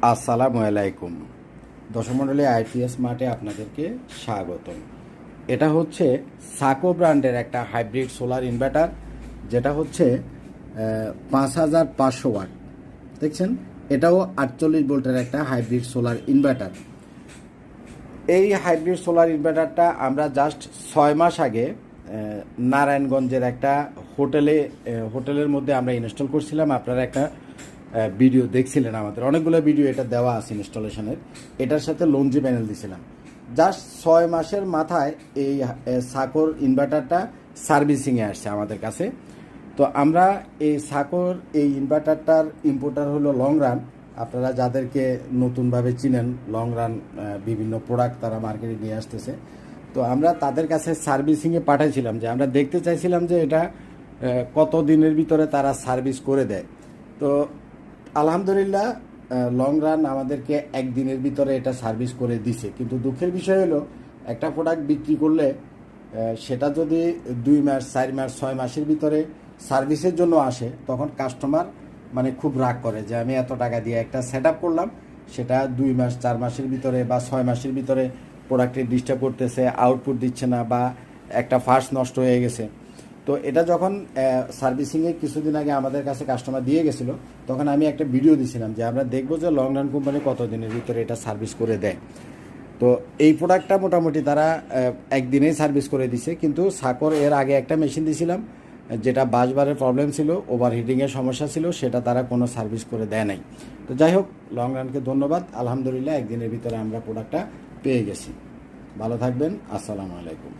আসসালামু আলাইকুম। দর্শক মণ্ডলী, আইপিএস মার্টে আপনাদেরকে স্বাগতম। এটা হচ্ছে সাকো ব্র্যান্ডের একটা হাইব্রিড সোলার ইনভার্টার, যেটা হচ্ছে 5500 ওয়াট। দেখছেন, এটাও 48 ভোল্টের একটা হাইব্রিড সোলার ইনভার্টার। এই হাইব্রিড সোলার ইনভার্টারটা আমরা জাস্ট 6 মাস আগে নারায়ণগঞ্জের একটা হোটেলের মধ্যে আমরা ইনস্টল করছিলাম। আপনারা একটা ভিডিও দেখছিলেন, আমাদের অনেকগুলো ভিডিও এটা দেওয়া আছে ইনস্টলেশনের। এটার সাথে লঞ্জি প্যানেল দিছিলাম। জাস্ট 6 মাসের মাথায় এই সাকোর ইনভার্টারটা সার্ভিসিংয়ে আসছে আমাদের কাছে। তো আমরা এই সাকোর এই ইনভার্টারটার ইম্পোর্টার হলো লং রান। আপনারা যাদেরকে নতুনভাবে চিনেন, লং রান বিভিন্ন প্রোডাক্ট তারা মার্কেটে নিয়ে আসতেছে। তো আমরা তাদের কাছে সার্ভিসিংয়ে পাঠাইছিলাম, যে আমরা দেখতে চাইছিলাম যে এটা কত দিনের ভিতরে তারা সার্ভিস করে দেয়। তো আলহামদুলিল্লাহ, লং রান আমাদেরকে একদিনের ভিতরে এটা সার্ভিস করে দিছে। কিন্তু দুঃখের বিষয় হলো, একটা প্রোডাক্ট বিক্রি করলে সেটা যদি 2 মাস, 4 মাস, 6 মাসের ভিতরে সার্ভিসের জন্য আসে, তখন কাস্টমার খুব রাগ করে যে আমি এত টাকা দিয়ে একটা সেট আপ করলাম, সেটা 2 মাস, 4 মাসের ভিতরে বা 6 মাসের ভিতরে প্রোডাক্টে ডিস্টার্ব করতেছে, আউটপুট দিচ্ছে না, বা একটা ফার্স নষ্ট হয়ে গেছে। তো এটা যখন সার্ভিসিংয়ে কিছুদিন আগে আমাদের কাছে কাস্টমার দিয়ে গেছিলো, তখন আমি একটা ভিডিও দিয়েছিলাম যে আমরা দেখবো যে লং রান কোম্পানি কত দিনের ভিতরে এটা সার্ভিস করে দেয়। তো এই প্রোডাক্টটা মোটামুটি তারা একদিনেই সার্ভিস করে দিছে। কিন্তু সাকোর এর আগে একটা মেশিন দিয়েছিলাম, যেটা বাসবারের প্রবলেম ছিল, ওভারহিটিংয়ের সমস্যা ছিল, সেটা তারা কোনো সার্ভিস করে দেয় নাই। তো যাই হোক, লং রানকে ধন্যবাদ। আলহামদুলিল্লাহ, একদিনের ভিতরে আমরা প্রোডাক্টটা পেয়ে গেছি। ভালো থাকবেন। আসসালামু আলাইকুম।